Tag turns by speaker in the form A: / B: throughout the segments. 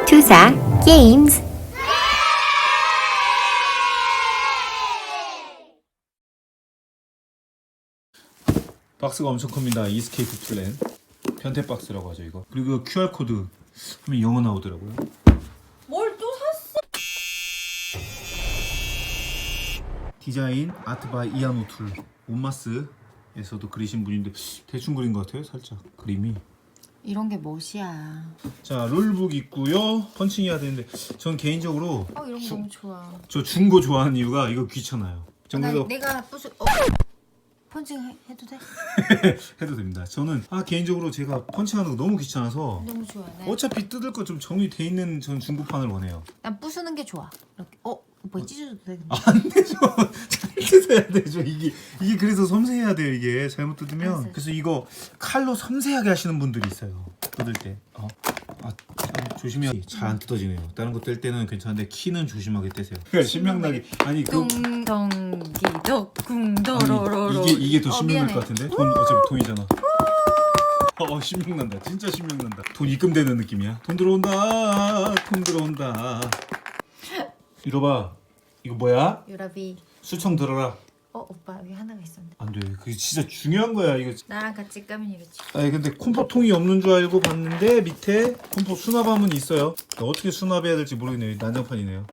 A: 투사 게임즈.
B: 박스가 엄청 큽니다. 이스케이프 플랜 변태 박스라고 하죠 이거. 그리고 QR코드 하면 영어 나오더라고요.
C: 뭘 또 샀어?
B: 디자인 아트 바이 이아노 툴 온마스에서도 그리신 분인데 대충 그린 것 같아요. 살짝 그림이.
C: 이런 게 멋이야.
B: 자, 룰북 있고요. 펀칭 해야 되는데 전 개인적으로
C: 이런 거 너무 좋아.
B: 저 중고 좋아하는 이유가 이거 귀찮아요. 전 그래서
C: 내가 무슨 펀칭 해도 돼?
B: 해도 됩니다. 저는 개인적으로 제가 펀칭하는 거 너무 귀찮아서
C: 너무 좋아.
B: 어차피 뜯을 거 좀 정리돼 있는 전 중고판을 원해요.
C: 난 부수는 게 좋아. 이렇게 오빠 찢어줘도 돼? 근데.
B: 안 되죠. 잘 뜯어야 되죠. 이게 그래서 섬세해야 돼요. 이게 잘못 뜯으면.
C: 알았어요.
B: 그래서 이거 칼로 섬세하게 하시는 분들이 있어요. 뜯을 때. 조심해야 잘 안 뜯어지네요. 다른 거 뗄 때는 괜찮은데 키는 조심하게 떼세요. 그러니까 신명나게 아니 그
C: 둥덩기덕 궁더러러러.
B: 이게 더 신명날
C: 미안해.
B: 것 같은데 돈 어차피 돈이잖아. 신명난다. 진짜 신명난다. 돈 입금되는 느낌이야. 돈 들어온다. 돈 들어온다. 이거 봐. 이거 뭐야?
C: 유라비.
B: 수청 들어라.
C: 오빠 여기 하나가 있었는데.
B: 안 돼. 그게 진짜 중요한 거야. 이거.
C: 나랑 같이 까면 이렇지.
B: 아니 근데 콤포통이 없는 줄 알고 봤는데 밑에 콤포 수납함은 있어요. 어떻게 수납해야 될지 모르겠네요. 난장판이네요.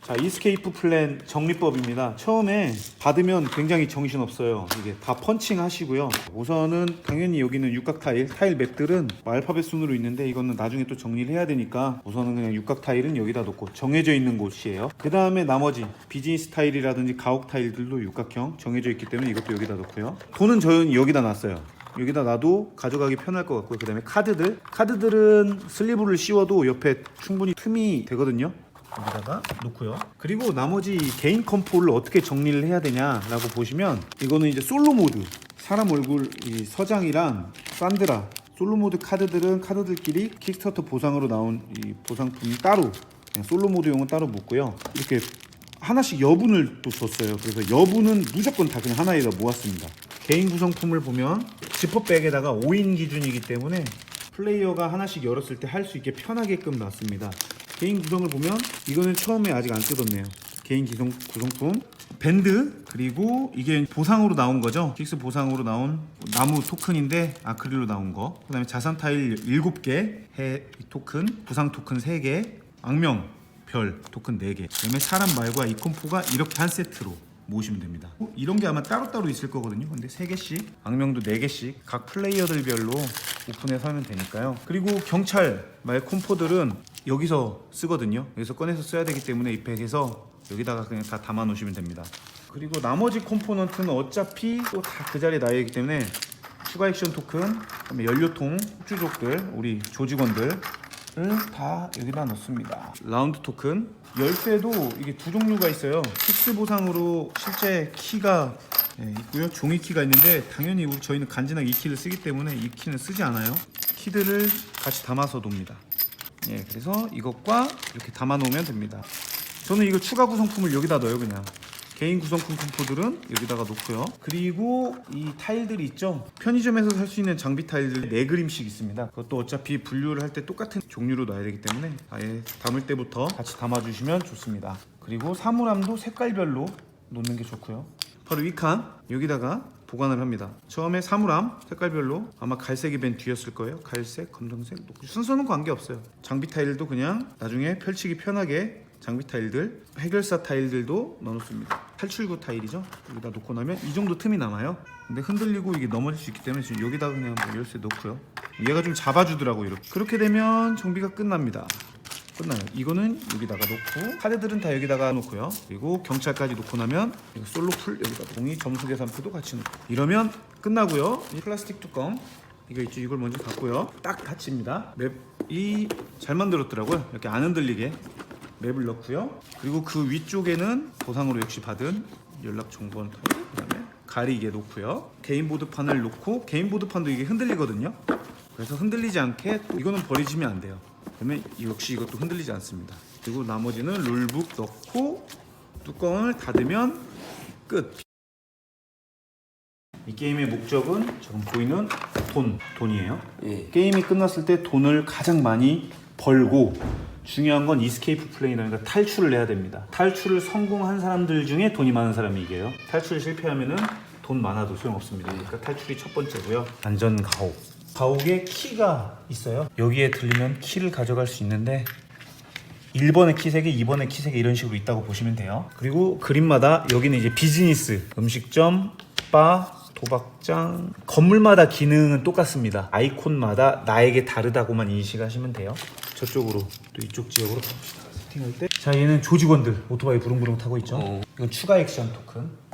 B: 자, 이스케이프 플랜 정리법입니다. 처음에 받으면 굉장히 정신없어요. 이게 다 펀칭 하시고요. 우선은 당연히 여기는 육각 타일 맵들은 알파벳 순으로 있는데 이거는 나중에 또 정리를 해야 되니까 우선은 그냥 육각 타일은 여기다 놓고 정해져 있는 곳이에요. 그 다음에 나머지 비즈니스 타일이라든지 가옥 타일들도 육각형 정해져 있기 때문에 이것도 여기다 놓고요. 돈은 저는 여기다 놨어요. 여기다 놔도 가져가기 편할 것 같고요. 그 다음에 카드들은 슬리브를 씌워도 옆에 충분히 틈이 되거든요. 여기다가 놓고요. 그리고 나머지 개인 컴포를 어떻게 정리를 해야 되냐라고 보시면 이거는 이제 솔로 모드 사람 얼굴 이 서장이랑 산드라 솔로 모드 카드들은 카드들끼리 킥스타터 보상으로 나온 이 보상품이 따로 그냥 솔로 모드용은 따로 묻고요. 이렇게 하나씩 여분을 또 줬어요. 그래서 여분은 무조건 다 그냥 하나에다 모았습니다. 개인 구성품을 보면 지퍼백에다가 5인 기준이기 때문에 플레이어가 하나씩 열었을 때 할 수 있게 편하게끔 놨습니다. 개인 구성을 보면 이거는 처음에 아직 안 뜯었네요. 개인 구성품 밴드 그리고 이게 보상으로 나온 거죠. 킥스 보상으로 나온 나무 토큰인데 아크릴로 나온 거. 그다음에 자산 타일 7개, 해 토큰, 부상 토큰 3개, 악명 별 토큰 4개. 그다음에 사람 말과 이 콤포가 이렇게 한 세트로 모으시면 됩니다. 이런 게 아마 따로따로 있을 거거든요. 근데 3개씩, 악명도 4개씩 각 플레이어들별로 오픈해서 하면 되니까요. 그리고 경찰 말 콤포들은 여기서 쓰거든요. 여기서 꺼내서 써야 되기 때문에 이 팩에서 여기다가 그냥 다 담아 놓으시면 됩니다. 그리고 나머지 콤포넌트는 어차피 또 다 그 자리에 놔야 하기 때문에 추가 액션 토큰, 그다음에 연료통, 후추족들, 우리 조직원들을 다 여기다 넣습니다. 라운드 토큰, 열쇠도 이게 두 종류가 있어요. 킥스 보상으로 실제 키가 있고요. 종이 키가 있는데 당연히 저희는 간지나게 이 키를 쓰기 때문에 이 키는 쓰지 않아요. 키들을 같이 담아서 놉니다. 그래서 이것과 이렇게 담아 놓으면 됩니다. 저는 이거 추가 구성품을 여기다 넣어요. 그냥 개인 구성품 콤포들은 여기다가 놓고요. 그리고 이 타일들이 있죠. 편의점에서 살 수 있는 장비 타일들 4그림씩 있습니다. 그것도 어차피 분류를 할 때 똑같은 종류로 놔야 되기 때문에 아예 담을 때부터 같이 담아주시면 좋습니다. 그리고 사물함도 색깔별로 놓는 게 좋고요. 바로 이 칸 여기다가 보관을 합니다. 처음에 사물함 색깔별로 아마 갈색이 맨 뒤였을 거예요. 갈색, 검정색, 녹색 순서는 관계없어요. 장비 타일도 그냥 나중에 펼치기 편하게 장비 타일들, 해결사 타일들도 넣어놓습니다. 탈출구 타일이죠. 여기다 놓고 나면 이 정도 틈이 남아요. 근데 흔들리고 이게 넘어질 수 있기 때문에 지금 여기다가 그냥 열쇠 놓고요. 얘가 좀 잡아주더라고요. 이렇게. 그렇게 되면 정비가 끝납니다. 끝나요. 이거는 여기다가 놓고 카드들은 다 여기다가 놓고요. 그리고 경찰까지 놓고 나면 솔로풀 여기다 종이 점수 계산표도 같이 놓고 이러면 끝나고요. 이 플라스틱 뚜껑 이거 있죠. 이걸 먼저 갖고요. 딱 닫힙니다. 맵이 잘 만들었더라고요. 이렇게 안 흔들리게 맵을 넣고요. 그리고 그 위쪽에는 보상으로 역시 받은 연락 정보원 타일 그다음에 가리개 놓고요. 개인 보드판을 놓고 개인 보드판도 이게 흔들리거든요. 그래서 흔들리지 않게 이거는 버리시면 안 돼요. 그러면 역시 이것도 흔들리지 않습니다. 그리고 나머지는 룰북 넣고 뚜껑을 닫으면 끝. 이 게임의 목적은 지금 보이는 돈이에요.
A: 예.
B: 게임이 끝났을 때 돈을 가장 많이 벌고 중요한 건 이스케이프 플레이라니까 탈출을 해야 됩니다. 탈출을 성공한 사람들 중에 돈이 많은 사람이 이겨요. 탈출 실패하면은 돈 많아도 소용없습니다. 그러니까 탈출이 첫 번째고요. 안전 가옥. 가옥에 키가 있어요. 여기에 들리면 키를 가져갈 수 있는데 1번의 키 3개, 2번의 키 3개 이런 식으로 있다고 보시면 돼요. 그리고 그림마다 여기는 이제 비즈니스, 음식점, 바, 도박장, 건물마다 기능은 똑같습니다. 아이콘마다 나에게 다르다고만 인식하시면 돼요. 저쪽으로 또 이쪽 지역으로 가봅시다. 세팅할 때. 자, 얘는 조직원들 오토바이 부릉부릉 타고 있죠. 이건 추가 액션 토큰.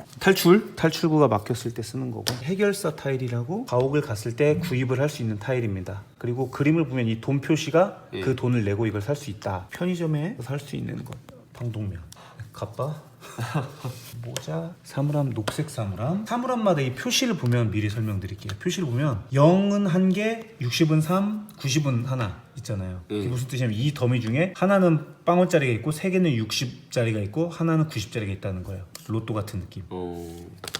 B: 탈출구가 막혔을 때 쓰는 거고, 해결사 타일이라고 가옥을 갔을 때 구입을 할 수 있는 타일입니다. 그리고 그림을 보면 이 돈 표시가 그 돈을 내고 이걸 살 수 있다. 편의점에 살 수 있는 것. 방독면, 갑바, 모자, 사물함, 녹색 사물함. 사물함마다 이 표시를 보면 미리 설명드릴게요. 표시를 보면 0은 1개, 60은 3, 90은 하나 있잖아요. 이게 무슨 뜻이냐면 이 더미 중에 하나는 빵원짜리가 있고 3개는 60짜리가 있고 하나는 90짜리가 있다는 거예요. 로또 같은 느낌.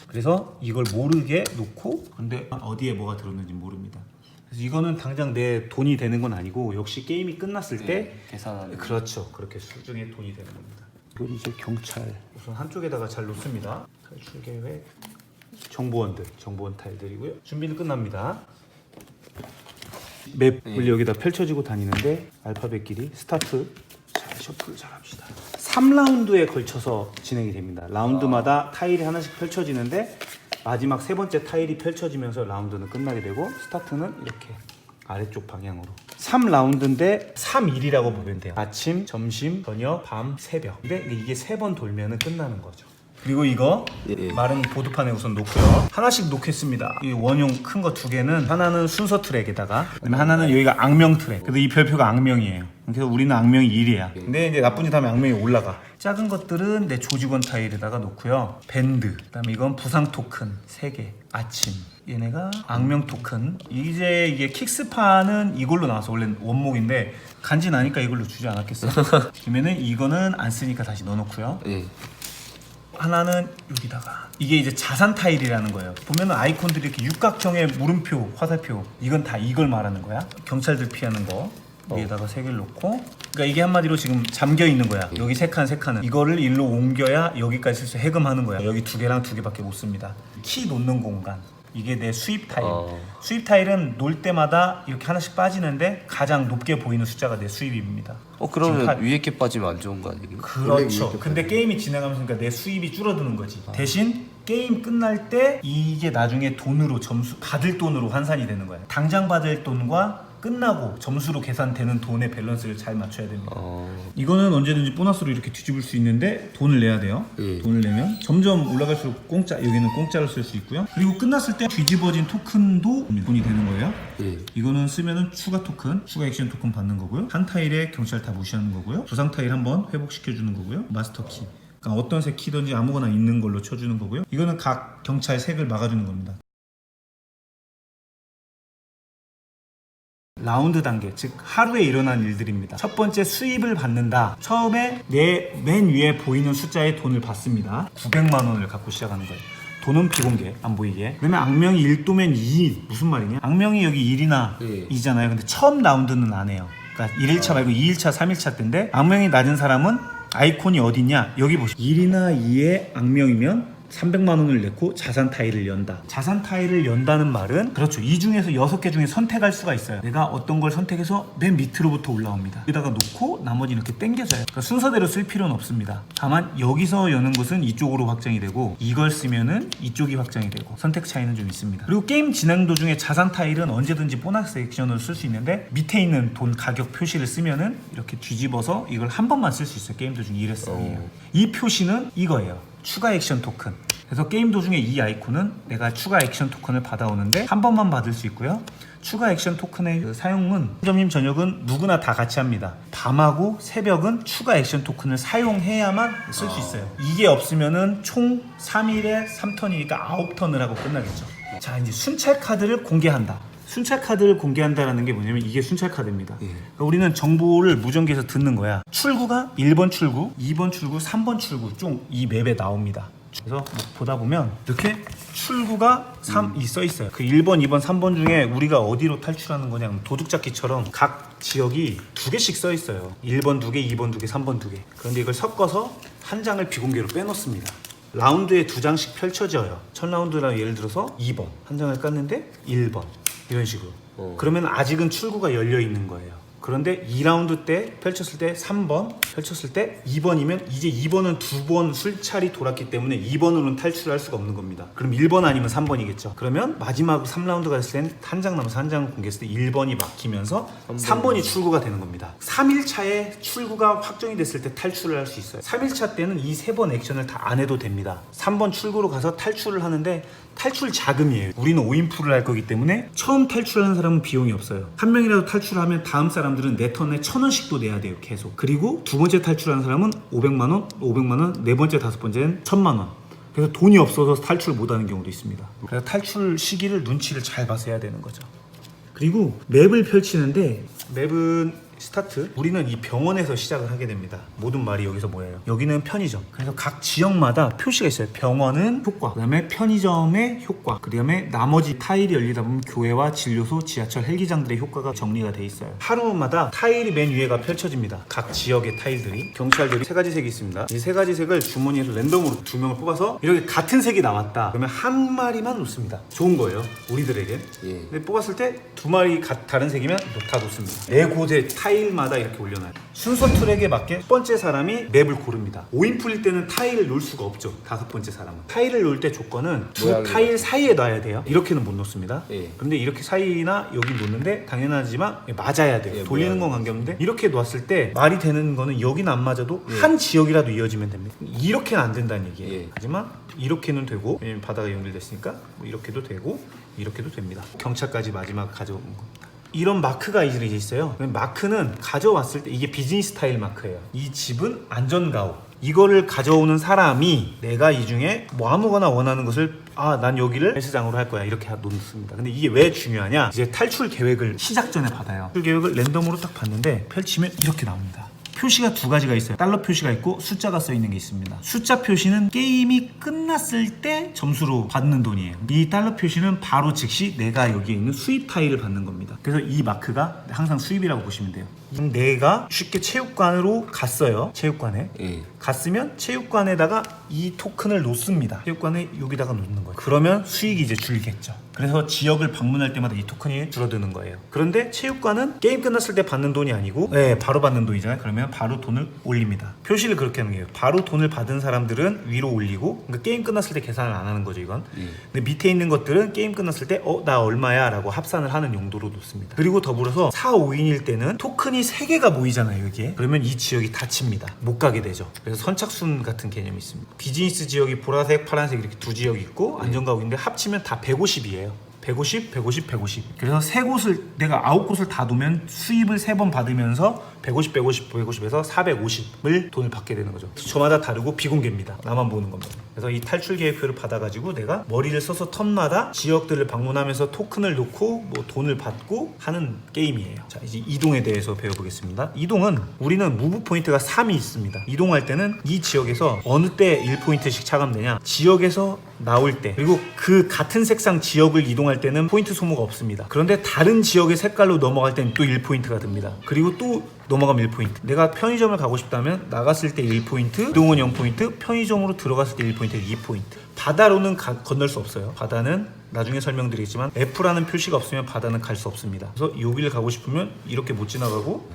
B: 그래서 이걸 모르게 놓고, 근데 어디에 뭐가 들었는지 모릅니다. 그래서 이거는 당장 내 돈이 되는 건 아니고 역시 게임이 끝났을 때
A: 계산하는.
B: 그렇죠. 그렇게 수중에 돈이 되는 겁니다. 이건 이제 경찰. 우선 한쪽에다가 잘 놓습니다. 탈출 계획, 정보원 타일들이고요. 준비는 끝납니다. 맵을 여기다 펼쳐지고 다니는데 알파벳끼리 스타트. 자, 셔플 잘 합시다. 3라운드에 걸쳐서 진행이 됩니다. 라운드마다 타일이 하나씩 펼쳐지는데 마지막 세 번째 타일이 펼쳐지면서 라운드는 끝나게 되고 스타트는 이렇게 아래쪽 방향으로. 3라운드인데 3일이라고 보면 돼요. 아침, 점심, 저녁, 밤, 새벽. 근데 이게 3번 돌면은 끝나는 거죠. 그리고 이거 마른 보드판에 우선 놓고요. 하나씩 놓겠습니다. 이 원용 큰 거 2개는 하나는 순서 트랙에다가, 그다음에 하나는 여기가 악명 트랙. 근데 이 별표가 악명이에요. 그래서 우리는 악명이 1이야. 근데 이제 나쁜 짓 하면 악명이 올라가. 작은 것들은 내 조직원 타일에다가 놓고요. 밴드, 그다음에 이건 부상 토큰 3개. 아침. 얘네가 악명 토큰. 이제 이게 킥스판은 이걸로 나와서 원래는 원목인데 간지 나니까 이걸로 주지 않았겠어요. 그러면은 이거는 안 쓰니까 다시 넣어놓고요. 하나는 여기다가, 이게 이제 자산 타일이라는 거예요. 보면은 아이콘들이 이렇게 육각형의 물음표, 화살표, 이건 다 이걸 말하는 거야. 경찰들 피하는 거 여기다가 3개를 놓고, 그러니까 이게 한마디로 지금 잠겨 있는 거야. 여기 3칸은 이거를 일로 옮겨야 여기까지 쓸 수 해금하는 거야. 여기 2개랑 2개밖에 못 씁니다. 키 놓는 공간, 이게 내 수입 타일. 수입 타일은 놓을 때마다 이렇게 하나씩 빠지는데 가장 높게 보이는 숫자가 내 수입입니다.
A: 그러면 위에 게 빠지면 안 좋은 거 아니에요?
B: 그렇죠. 근데 게임이 진행하면서 그러니까 내 수입이 줄어드는 거지. 대신 게임 끝날 때 이게 나중에 돈으로 점수 받을 돈으로 환산이 되는 거야. 당장 받을 돈과 끝나고 점수로 계산되는 돈의 밸런스를 잘 맞춰야 됩니다. 이거는 언제든지 보너스로 이렇게 뒤집을 수 있는데 돈을 내야 돼요. 돈을 내면 점점 올라갈수록 공짜, 여기는 공짜로 쓸 수 있고요. 그리고 끝났을 때 뒤집어진 토큰도 돈이 되는 거예요. 이거는 쓰면은 추가 토큰, 추가 액션 토큰 받는 거고요. 한 타일에 경찰 다 무시하는 거고요. 부상 타일 한번 회복시켜 주는 거고요. 마스터 키, 그러니까 어떤 색 키든지 아무거나 있는 걸로 쳐주는 거고요. 이거는 각 경찰 색을 막아주는 겁니다. 라운드 단계, 즉 하루에 일어난 일들입니다. 첫 번째, 수입을 받는다. 처음에 내 맨 위에 보이는 숫자의 돈을 받습니다. 900만 원을 갖고 시작하는 거예요. 돈은 비공개, 안 보이게. 그러면 악명이 1도면 2일. 무슨 말이냐? 악명이 여기 1이나 2잖아요. 근데 처음 라운드는 안 해요. 그러니까 1일차 말고 2일차, 3일차 때인데 악명이 낮은 사람은 아이콘이 어디냐? 여기 보시죠. 1이나 2의 악명이면 300만 원을 내고 자산 타일을 연다. 자산 타일을 연다는 말은, 그렇죠, 이 중에서 6개 중에 선택할 수가 있어요. 내가 어떤 걸 선택해서 맨 밑으로부터 올라옵니다. 여기다가 놓고 나머지 이렇게 당겨져요. 그러니까 순서대로 쓸 필요는 없습니다. 다만 여기서 여는 것은 이쪽으로 확장이 되고, 이걸 쓰면은 이쪽이 확장이 되고, 선택 차이는 좀 있습니다. 그리고 게임 진행 도중에 자산 타일은 언제든지 보너스 액션으로 쓸 수 있는데, 밑에 있는 돈 가격 표시를 쓰면은 이렇게 뒤집어서 이걸 한 번만 쓸 수 있어요. 게임 도중 일회성이에요. 이 표시는 이거예요. 추가 액션 토큰. 그래서 게임 도중에 이 아이콘은 내가 추가 액션 토큰을 받아오는데 한 번만 받을 수 있고요. 추가 액션 토큰의 그 사용은 점심 저녁은 누구나 다 같이 합니다. 밤하고 새벽은 추가 액션 토큰을 사용해야만 쓸 수 있어요. 이게 없으면은 총 3일에 3턴이니까 9턴을 하고 끝나겠죠. 자, 이제 순찰 카드를 공개한다. 순찰 카드를 공개한다라는 게 뭐냐면 이게 순찰 카드입니다. 그러니까 우리는 정보를 무전기에서 듣는 거야. 출구가 1번 출구, 2번 출구, 3번 출구 쭉 이 맵에 나옵니다. 그래서 보다 보면 이렇게 출구가 3이 써 있어요. 그 1번, 2번, 3번 중에 우리가 어디로 탈출하는 거냐 도둑잡기처럼 각 지역이 2개씩 써 있어요. 1번 2개, 2번 2개, 3번 2개. 그런데 이걸 섞어서 한 장을 비공개로 빼놓습니다. 라운드에 2장씩 펼쳐져요. 첫 라운드랑 예를 들어서 2번 한 장을 깠는데 1번 이런 식으로. 그러면 아직은 출구가 열려 있는 거예요. 그런데 2라운드 때 펼쳤을 때 3번, 펼쳤을 때 2번이면 이제 2번은 2번 술차례 돌았기 때문에 2번으로는 탈출할 수가 없는 겁니다. 그럼 1번 아니면 3번이겠죠. 그러면 마지막 3라운드가 됐을 때는 한 장 남아서 한 장 공개했을 때 1번이 막히면서 3번이 출구가 되는 겁니다. 3일차에 출구가 확정이 됐을 때 탈출을 할 수 있어요. 3일차 때는 이 3번 액션을 다 안 해도 됩니다. 3번 출구로 가서 탈출을 하는데 탈출 자금이에요. 우리는 5인풀을 할 거기 때문에 처음 탈출하는 사람은 비용이 없어요. 한 명이라도 탈출하면 다음 사람들은 내 턴에 1,000원씩도 내야 돼요. 계속. 그리고 두 번째 탈출하는 사람은 500만원, 500만원, 네 번째, 다섯 번째는 1,000만원. 그래서 돈이 없어서 탈출 못하는 경우도 있습니다. 그래서 탈출 시기를 눈치를 잘 봐서 해야 되는 거죠. 그리고 맵을 펼치는데 맵은 스타트 우리는 이 병원에서 시작을 하게 됩니다. 모든 말이 여기서 뭐예요? 여기는 편의점. 그래서 각 지역마다 표시가 있어요. 병원은 효과, 그 다음에 편의점의 효과, 그 다음에 나머지 타일이 열리다 보면 교회와 진료소, 지하철, 헬기장들의 효과가 정리가 돼 있어요. 하루마다 타일이 맨 위에가 펼쳐집니다. 각 지역의 타일들이. 경찰들이 3가지 색이 있습니다. 이 3가지 색을 주머니에서 랜덤으로 2명을 뽑아서 이렇게 같은 색이 나왔다 그러면 한 마리만 놓습니다. 좋은 거예요, 우리들에게. 근데 뽑았을 때 2마리 다른 색이면 다 놓습니다. 4곳의 타일마다 이렇게 올려놔요. 순서 트랙에 맞게 첫 번째 사람이 맵을 고릅니다. 5인풀일 때는 타일을 놓을 수가 없죠. 5번째 사람은. 타일을 놓을 때 조건은 두 타일 사이에 놔야 돼요. 이렇게는 못 놓습니다. 그런데 이렇게 사이나 여기 놓는데 당연하지만 맞아야 돼요. 돌리는 건 관계없는데 이렇게 놓았을 때 말이 되는 거는 여기는 안 맞아도 한 지역이라도 이어지면 됩니다. 이렇게는 안 된다는 얘기예요. 하지만 이렇게는 되고, 왜냐면 바다가 연결됐으니까 뭐 이렇게도 되고 이렇게도 됩니다. 경찰까지 마지막 가져온 겁니다. 이런 마크가 이제 있어요. 마크는 가져왔을 때 이게 비즈니스 타일 마크예요. 이 집은 안전가옥. 이거를 가져오는 사람이 내가 이 중에 뭐 아무거나 원하는 것을 난 여기를 헬스장으로 할 거야 이렇게 놓습니다. 근데 이게 왜 중요하냐? 이제 탈출 계획을 시작 전에 받아요. 탈출 계획을 랜덤으로 딱 봤는데 펼치면 이렇게 나옵니다. 표시가 2가지가 있어요. 달러 표시가 있고 숫자가 써 있는 게 있습니다. 숫자 표시는 게임이 끝났을 때 점수로 받는 돈이에요. 이 달러 표시는 바로 즉시 내가 여기에 있는 수입 타일을 받는 겁니다. 그래서 이 마크가 항상 수입이라고 보시면 돼요. 내가 쉽게 체육관으로 갔어요. 체육관에 갔으면 체육관에다가 이 토큰을 놓습니다. 체육관에 여기다가 놓는 거예요. 그러면 수익이 이제 줄겠죠. 그래서 지역을 방문할 때마다 이 토큰이 줄어드는 거예요. 그런데 체육관은 게임 끝났을 때 받는 돈이 아니고 바로 받는 돈이잖아요. 그러면 바로 돈을 올립니다. 표시를 그렇게 하는 거예요. 바로 돈을 받은 사람들은 위로 올리고, 그러니까 게임 끝났을 때 계산을 안 하는 거죠, 이건. 근데 밑에 있는 것들은 게임 끝났을 때 나 얼마야 라고 합산을 하는 용도로 놓습니다. 그리고 더불어서 4, 5인일 때는 토큰이 3개가 모이잖아요, 여기에. 그러면 이 지역이 닫힙니다. 못 가게 되죠. 그래서 선착순 같은 개념이 있습니다. 비즈니스 지역이 보라색, 파란색 이렇게 2지역이 있고 안전가옥인데 합치면 다 150이에요. 150, 150, 150. 그래서 3곳을 내가 9곳을 다 놓으면 수입을 3번 받으면서 150, 150, 150에서 450을 돈을 받게 되는 거죠. 저마다 다르고 비공개입니다. 나만 보는 겁니다. 그래서 이 탈출 계획표를 받아가지고 내가 머리를 써서 턴마다 지역들을 방문하면서 토큰을 놓고 뭐 돈을 받고 하는 게임이에요. 자, 이제 이동에 대해서 배워보겠습니다. 이동은 우리는 무브 포인트가 3이 있습니다. 이동할 때는 이 지역에서 어느 때 1포인트씩 차감되냐, 지역에서 나올 때, 그리고 그 같은 색상 지역을 이동할 때는 포인트 소모가 없습니다. 그런데 다른 지역의 색깔로 넘어갈 때는 또 1포인트가 듭니다. 그리고 또 넘어가면 1포인트. 내가 편의점을 가고 싶다면 나갔을 때 1포인트, 이동은 0포인트, 편의점으로 들어갔을 때 1포인트, 2포인트. 바다로는 건널 수 없어요. 바다는 나중에 설명드리겠지만 F라는 표시가 없으면 바다는 갈 수 없습니다. 그래서 여기를 가고 싶으면 이렇게 못 지나가고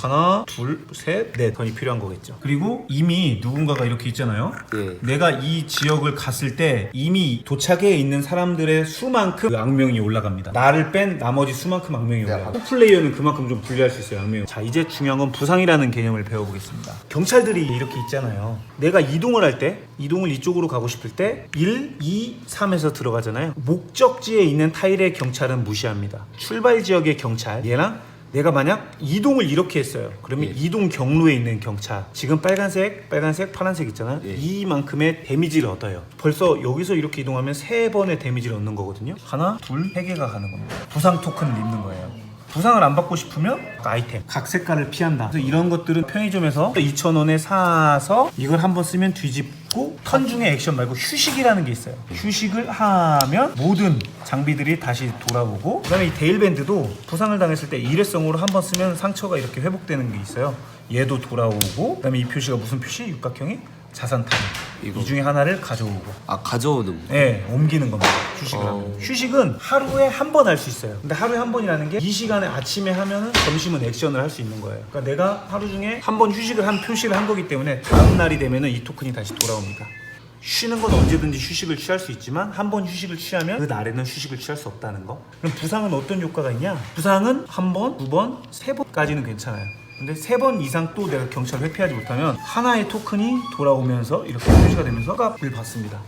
B: 하나, 둘, 셋, 넷 턴이 필요한 거겠죠. 그리고 이미 누군가가 이렇게 있잖아요. 내가 이 지역을 갔을 때 이미 도착해 있는 사람들의 수만큼 그 악명이 올라갑니다. 나를 뺀 나머지 수만큼 악명이 올라가고, 플레이어는 그만큼 좀 불리할 수 있어요, 악명이. 자, 이제 중요한 건 부상이라는 개념을 배워보겠습니다. 경찰들이 이렇게 있잖아요. 내가 이동을 할 때, 이동을 이쪽으로 가고 싶을 때 1, 2, 3에서 들어가잖아요. 목적지에 있는 타일의 경찰은 무시합니다. 출발 지역의 경찰, 얘랑 내가 만약 이동을 이렇게 했어요. 그러면 이동 경로에 있는 경찰, 지금 빨간색, 파란색 있잖아요. 이만큼의 데미지를 얻어요. 벌써 여기서 이렇게 이동하면 3번의 데미지를 얻는 거거든요. 하나, 둘, 3개가 가는 겁니다. 부상 토큰을 입는 거예요. 부상을 안 받고 싶으면 아이템, 각 색깔을 피한다. 그래서 이런 것들은 편의점에서 2,000원에 사서 이걸 한번 쓰면 뒤집고 턴 중에 액션 말고 휴식이라는 게 있어요. 휴식을 하면 모든 장비들이 다시 돌아오고, 그다음에 이 데일밴드도 부상을 당했을 때 일회성으로 한번 쓰면 상처가 이렇게 회복되는 게 있어요. 얘도 돌아오고, 그다음에 이 표시가 무슨 표시? 육각형이 자산 타입. 이 중에 하나를 가져오고.
A: 아 가져오는 거.
B: 네, 옮기는 겁니다. 휴식을 하면. 휴식은 하루에 한 번 할 수 있어요. 근데 하루에 한 번이라는 게 이 시간에 아침에 하면은 점심은 액션을 할 수 있는 거예요. 그러니까 내가 하루 중에 한 번 휴식을 한 표시를 한 거기 때문에 다음 날이 되면은 이 토큰이 다시 돌아옵니다. 쉬는 건 언제든지 휴식을 취할 수 있지만 한 번 휴식을 취하면 그 날에는 휴식을 취할 수 없다는 거. 그럼 부상은 어떤 효과가 있냐? 부상은 한 번, 두 번, 세 번까지는 괜찮아요. 근데 3번 이상 또 내가 경찰을 회피하지 못하면 하나의 토큰이 돌아오면서 이렇게 표시가 되면서 값을 받습니다.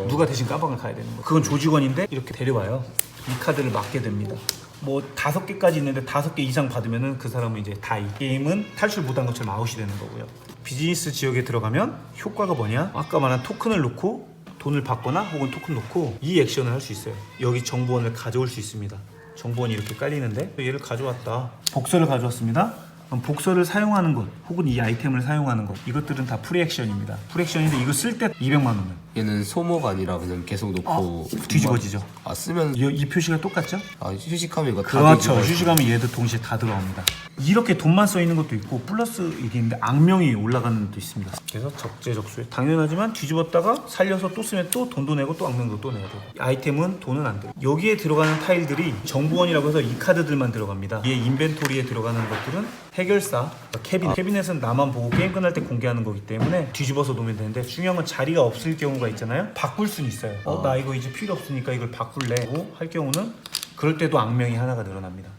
B: 누가 대신 까방을 가야 되는 거예요. 그건 조직원인데 이렇게 데려와요. 이 카드를 맞게 됩니다. 뭐 5개까지 있는데 5개 이상 받으면은 그 사람은 이제 다 이 게임은 탈출 못한 것처럼 아웃이 되는 거고요. 비즈니스 지역에 들어가면 효과가 뭐냐? 아까 말한 토큰을 놓고 돈을 받거나 혹은 토큰 놓고 이 액션을 할 수 있어요. 여기 정보원을 가져올 수 있습니다. 정보원이 이렇게 깔리는데 얘를 가져왔다. 복서를 가져왔습니다. 그럼 복서를 사용하는 것 혹은 이 아이템을 사용하는 것, 이것들은 다 프리액션입니다. 프리액션인데 이거 쓸 때 200만 원은
A: 얘는 소모가 아니라 그냥 계속 놓고
B: 뒤집어지죠.
A: 아 쓰면
B: 이 표시가 똑같죠?
A: 아 휴식하면 이거 다
B: 그렇죠.
A: 뒤집어져.
B: 휴식하면 얘도 동시에 다 들어갑니다. 이렇게 돈만 써 있는 것도 있고 플러스 이게 있는데 악명이 올라가는 것도 있습니다. 그래서 적재적소에 당연하지만 뒤집었다가 살려서 또 쓰면 또 돈도 내고 또 악명도 또 내야 돼요. 아이템은 돈은 안 돼요. 여기에 들어가는 타일들이 정보원이라고 해서 이 카드들만 들어갑니다. 얘 인벤토리에 들어가는 것들은 해결사, 캐비넷은 나만 보고 게임 끝날 때 공개하는 거기 때문에 뒤집어서 놓으면 되는데, 중요한 건 자리가 없을 경우가 있잖아요. 바꿀 수는 있어요. 나 이거 이제 필요 없으니까 이걸 바꿀래 하고 할 경우는 그럴 때도 악명이 하나가 늘어납니다.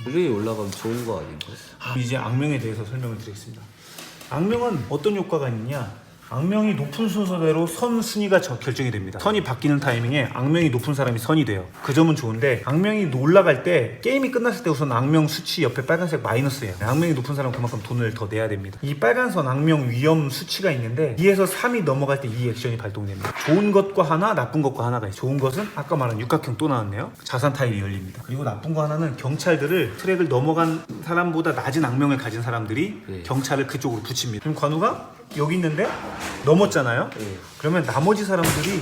A: 르이 올라가면 좋은 거 아닌가?
B: 이제 악명에 대해서 설명을 드리겠습니다. 악명은 어떤 효과가 있느냐? 악명이 높은 순서대로 선 순위가 결정이 됩니다. 선이 바뀌는 타이밍에 악명이 높은 사람이 선이 돼요. 그 점은 좋은데, 악명이 올라갈 때 게임이 끝났을 때 우선 악명 수치 옆에 빨간색 마이너스예요. 악명이 높은 사람은 그만큼 돈을 더 내야 됩니다. 이 빨간 선 악명 위험 수치가 있는데 2에서 3이 넘어갈 때 이 액션이 발동됩니다. 좋은 것과 하나, 나쁜 것과 하나가 있어요. 좋은 것은 아까 말한 육각형 또 나왔네요. 자산 타일이 열립니다. 그리고 나쁜 거 하나는 경찰들을 트랙을 넘어간 사람보다 낮은 악명을 가진 사람들이 경찰을 그쪽으로 붙입니다. 그럼 관우가 여기 있는데 넘었잖아요. 그러면 나머지 사람들이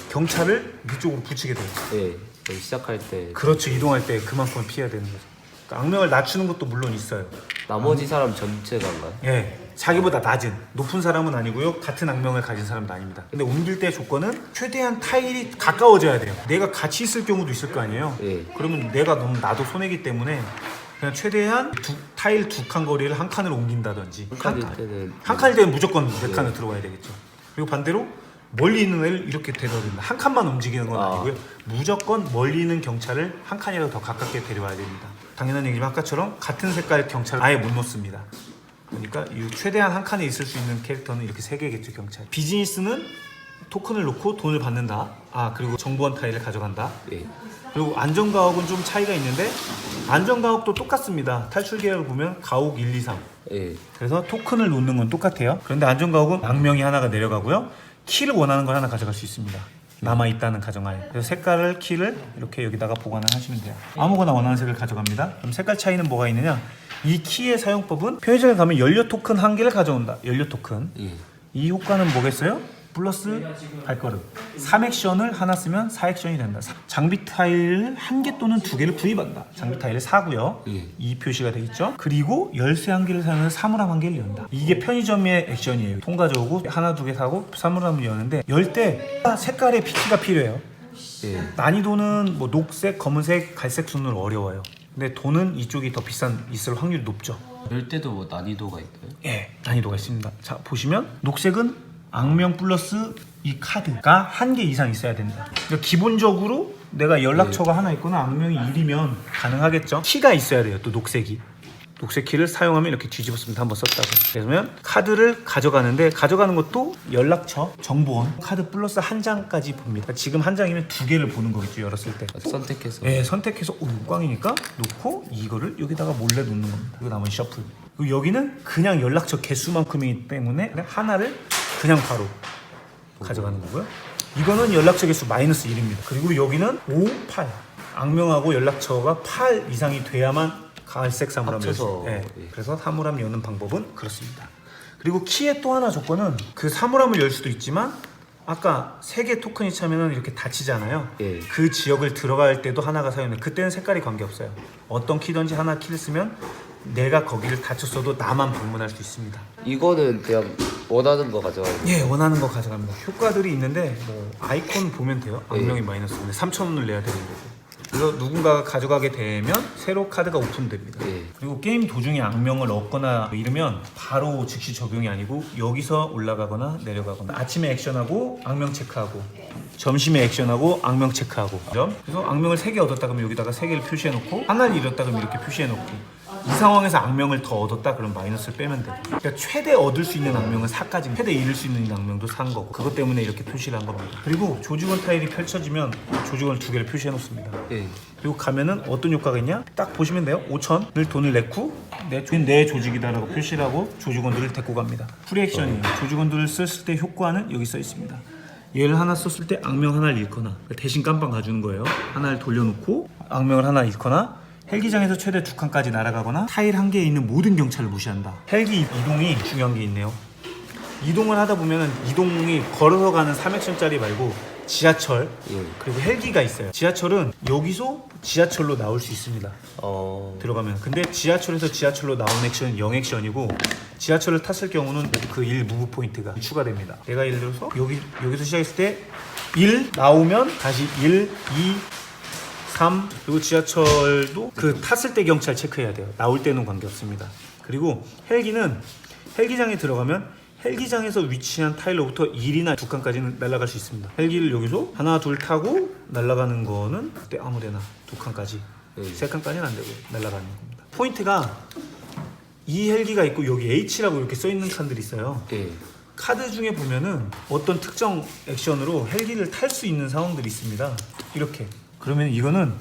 B: 경찰을 이쪽으로 붙이게 돼요.
A: 네, 시작할 때
B: 그렇죠. 이동할 때 그만큼 피해야 되는 거죠. 그러니까 악명을 낮추는 것도 물론 있어요.
A: 나머지 사람 전체가인가요?
B: 예, 자기보다 낮은, 높은 사람은 아니고요. 같은 악명을 가진 사람도 아닙니다. 근데 옮길 때 조건은 최대한 타일이 가까워져야 돼요. 내가 같이 있을 경우도 있을 거 아니에요. 그러면 내가 너무 나도 손해기 때문에 그냥 최대한 타일 2칸 거리를 한 칸으로 옮긴다든지. 한 칸일 때는 무조건 4칸을 들어와야 되겠죠. 그리고 반대로 멀리 있는 애를 이렇게 데려야 됩니다. 한 칸만 움직이는 건 아니고요. 무조건 멀리 있는 경찰을 한 칸이라도 더 가깝게 데려와야 됩니다. 당연한 얘기지만 아까처럼 같은 색깔 경찰을 아예 못 놓습니다. 그러니까 최대한 한 칸에 있을 수 있는 캐릭터는 이렇게 3개겠죠, 경찰. 비즈니스는 토큰을 놓고 돈을 받는다. 그리고 정보원 타일을 가져간다. 그리고 안전가옥은 좀 차이가 있는데, 안전가옥도 똑같습니다. 탈출 계열을 보면 가옥 1, 2, 3. 그래서 토큰을 놓는 건 똑같아요. 그런데 안전가옥은 악명이 하나가 내려가고요. 키를 원하는 걸 하나 가져갈 수 있습니다. 남아있다는 가정하에. 그래서 색깔을, 키를 이렇게 여기다가 보관을 하시면 돼요. 아무거나 원하는 색을 가져갑니다. 그럼 색깔 차이는 뭐가 있느냐? 이 키의 사용법은 편의점에 가면 연료 토큰 1개를 가져온다. 연료 토큰. 이 효과는 뭐겠어요? 플러스 발걸음. 3액션을 하나 쓰면 4액션이 된다. 장비 타일 1개 또는 2개를 구입한다. 장비 타일을 사고요. 이 표시가 되겠죠. 그리고 열쇠 1개를 사면 사물함 1개를 연다. 이게 편의점의 액션이에요. 통 가져오고 하나 2개 사고 사물함을 여는데, 열 때 색깔의 PT가 필요해요. 난이도는 뭐 녹색, 검은색, 갈색 순으로 어려워요. 근데 돈은 이쪽이 더 있을 확률이 높죠.
A: 열 때도 뭐 난이도가 있나요?
B: 난이도가 있습니다. 자, 보시면 녹색은 악명 플러스 이 카드가 1개 이상 있어야 된다. 그러니까 기본적으로 내가 연락처가 하나 있거나 악명이 1이면 가능하겠죠. 키가 있어야 돼요. 또 녹색이. 녹색 키를 사용하면 이렇게 뒤집었습니다. 한번 썼다고. 그러면 카드를 가져가는데, 가져가는 것도 연락처, 정보원, 카드 플러스 1장까지 봅니다. 지금 1장이면 2개를 보는 거겠죠. 열었을 때.
A: 선택해서.
B: 선택해서 꽝이니까 놓고 이거를 여기다가 몰래 놓는 겁니다. 그리고 나머지 셔플. 그리고 여기는 그냥 연락처 개수만큼이기 때문에 하나를 그냥 바로 가져가는 거고요. 이거는 연락처 개수 마이너스 1입니다. 그리고 여기는 5, 8. 악명하고 연락처가 8 이상이 돼야만 갈색 사물함 열수. 그래서 사물함 여는 방법은 그렇습니다. 그리고 키의 또 하나 조건은 그 사물함을 열 수도 있지만 아까 3개 토큰이 차면은 이렇게 닫히잖아요.
A: 예.
B: 그 지역을 들어갈 때도 하나가 사용돼. 그때는 색깔이 관계없어요. 어떤 키든지 하나 키를 쓰면 내가 거기를 닫혔어도 나만 방문할 수 있습니다.
A: 이거는 그냥 원하는 거 가져가요.
B: 예, 원하는 거 가져갑니다. 효과들이 있는데 뭐 아이콘 보면 돼요. 악명이 마이너스인데 3,000원을 내야 되는 거고. 그래서 누군가가 가져가게 되면 새로 카드가 오픈됩니다.
A: 예.
B: 그리고 게임 도중에 악명을 얻거나 이러면 바로 즉시 적용이 아니고 여기서 올라가거나 내려가거나 아침에 액션하고 악명 체크하고 점심에 액션하고 악명 체크하고 그래서 악명을 3개 얻었다 그러면 여기다가 3개를 표시해 놓고 하나를 잃었다 그러면 이렇게 표시해 놓고 이 상황에서 악명을 더 얻었다 그러면 마이너스를 빼면 돼요. 그러니까 최대 얻을 수 있는 악명은 4까지, 최대 잃을 수 있는 악명도 4인 거고 그것 때문에 이렇게 표시를 한 겁니다. 그리고 조직원 타일이 펼쳐지면 조직원을 2개를 표시해 놓습니다.
A: 예.
B: 그리고 가면은 어떤 효과가 있냐? 딱 보시면 돼요. 5,000을 돈을 냈고 내 조직이다라고 표시를 하고 조직원들을 데리고 갑니다. 프리액션이에요. 조직원들을 썼을 때 효과는 여기 써 있습니다. 얘를 하나 썼을 때 악명 하나를 잃거나 대신 깜빵 가주는 거예요. 하나를 돌려놓고 악명을 하나 잃거나 헬기장에서 최대 2칸까지 날아가거나 타일 1개에 있는 모든 경찰을 무시한다. 헬기 이동이 중요한 게 있네요. 이동을 하다 보면 이동이 걸어서 가는 3액션짜리 말고 지하철 그리고 헬기가 있어요. 지하철은 여기서 지하철로 나올 수 있습니다. 들어가면. 근데 지하철에서 지하철로 나온 액션은 0액션이고 지하철을 탔을 경우는 그 1 무브 포인트가 추가됩니다. 내가 예를 들어서 여기서 시작했을 때 1 나오면 다시 1, 2, 3 그리고 지하철도 그 탔을 때 경찰 체크해야 돼요. 나올 때는 관계없습니다. 그리고 헬기는 헬기장에 들어가면 헬기장에서 위치한 타일로부터 1이나 2칸까지는 날아갈 수 있습니다. 헬기를 여기서 하나 둘 타고 날아가는 거는 그때 아무데나 2칸까지 3칸까지는 안 되고 날아가는 겁니다. 포인트가 이 헬기가 있고 여기 H라고 이렇게 써 있는 칸들이 있어요. 카드 중에 보면은 어떤 특정 액션으로 헬기를 탈 수 있는 상황들이 있습니다. 이렇게. 그러면 이거는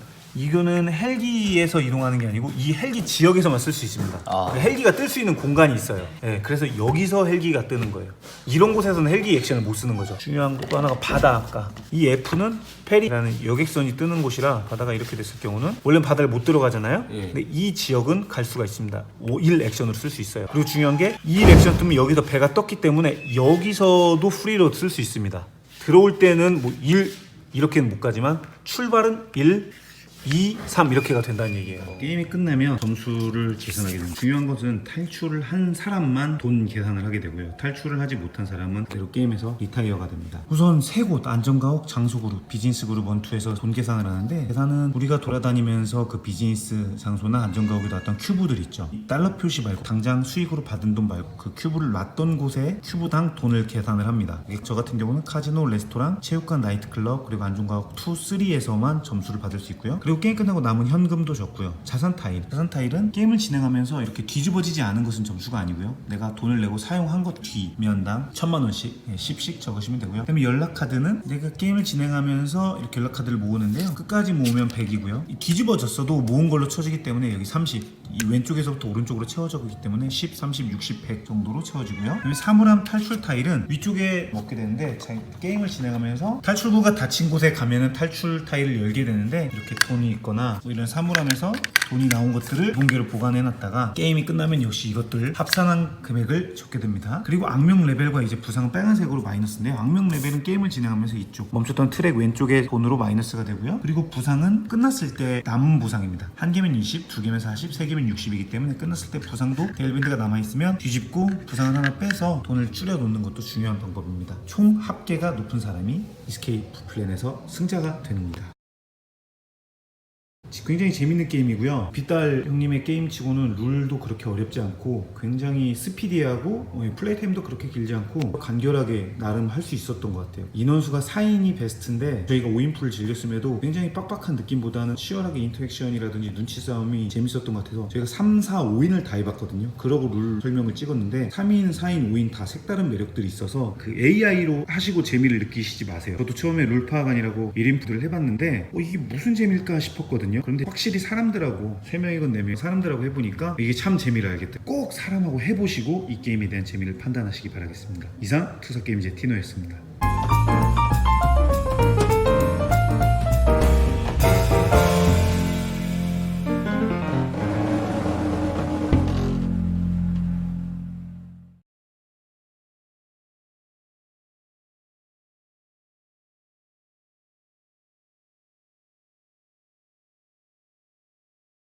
B: 헬기에서 이동하는 게 아니고 이 헬기 지역에서만 쓸 수 있습니다. 헬기가 뜰 수 있는 공간이 있어요. 네, 그래서 여기서 헬기가 뜨는 거예요. 이런 곳에서는 헬기 액션을 못 쓰는 거죠. 중요한 거 하나가 바닷가. 이 F는 페리라는 여객선이 뜨는 곳이라 바다가 이렇게 됐을 경우는 원래는 바다를 못 들어가잖아요. 근데 이 지역은 갈 수가 있습니다. 1 액션으로 쓸 수 있어요. 그리고 중요한 게 2 액션 뜨면 여기서 배가 떴기 때문에 여기서도 프리로 쓸 수 있습니다. 들어올 때는 뭐 1 이렇게는 못 가지만 출발은 1, 2, 3 이렇게가 된다는 얘기예요. 게임이 끝나면 점수를 계산하게 됩니다. 중요한 것은 탈출을 한 사람만 돈 계산을 하게 되고요. 탈출을 하지 못한 사람은 그대로 게임에서 리타이어가 됩니다. 우선 3곳 안전가옥, 장소그룹, 비즈니스그룹 1, 2에서 돈 계산을 하는데 계산은 우리가 돌아다니면서 그 비즈니스 장소나 안전가옥에 놨던 큐브들 있죠. 달러 표시 말고 당장 수익으로 받은 돈 말고 그 큐브를 놨던 곳에 큐브당 돈을 계산을 합니다. 저 같은 경우는 카지노, 레스토랑, 체육관, 나이트클럽 그리고 안전가옥 2, 3에서만 점수를 받을 수 있고요. 그리고 게임 끝나고 남은 현금도 적고요. 자산 타일은 게임을 진행하면서 이렇게 뒤집어지지 않은 것은 점수가 아니고요. 내가 돈을 내고 사용한 것 뒤면당 1,000,000원씩 10씩 적으시면 되고요. 그다음에 연락카드는 내가 게임을 진행하면서 이렇게 연락카드를 모으는데요. 끝까지 모으면 100이고요. 뒤집어졌어도 모은 걸로 쳐지기 때문에 여기 30 이 왼쪽에서부터 오른쪽으로 채워지기 때문에 10, 30, 60, 100 정도로 채워지고요. 그다음에 사물함 탈출 타일은 위쪽에 먹게 되는데 게임을 진행하면서 탈출구가 닫힌 곳에 가면은 탈출 타일을 열게 되는데 이렇게 돈이 있거나 뭐 이런 사물함에서 돈이 나온 것들을 본계로 보관해놨다가 게임이 끝나면 역시 이것들 합산한 금액을 적게 됩니다. 그리고 악명 레벨과 이제 부상은 빨간색으로 마이너스인데요. 악명 레벨은 게임을 진행하면서 이쪽 멈췄던 트랙 왼쪽에 돈으로 마이너스가 되고요. 그리고 부상은 끝났을 때 남은 부상입니다. 1개면 20, 2개면 40, 3개면 60이기 때문에 끝났을 때 부상도 데일밴드가 남아있으면 뒤집고 부상을 하나 빼서 돈을 줄여 놓는 것도 중요한 방법입니다. 총 합계가 높은 사람이 이스케이프 플랜에서 승자가 됩니다. 굉장히 재밌는 게임이고요. 빗달 형님의 게임치고는 룰도 그렇게 어렵지 않고 굉장히 스피디하고 플레이 타임도 그렇게 길지 않고 간결하게 나름 할 수 있었던 것 같아요. 인원수가 4인이 베스트인데 저희가 5인풀을 즐겼음에도 굉장히 빡빡한 느낌보다는 치열하게 인터랙션이라든지 눈치 싸움이 재밌었던 것 같아서 저희가 3, 4, 5인을 다 해봤거든요. 그러고 룰 설명을 찍었는데 3인, 4인, 5인 다 색다른 매력들이 있어서 그 AI로 하시고 재미를 느끼시지 마세요. 저도 처음에 룰파관이라고 1인풀을 해봤는데 이게 무슨 재미일까 싶었거든요. 그런데 확실히 사람들하고 3명이건 4명 사람들하고 해보니까 이게 참 재미를 알겠다. 꼭 사람하고 해보시고 이 게임에 대한 재미를 판단하시기 바라겠습니다. 이상 투석게임즈 티노였습니다.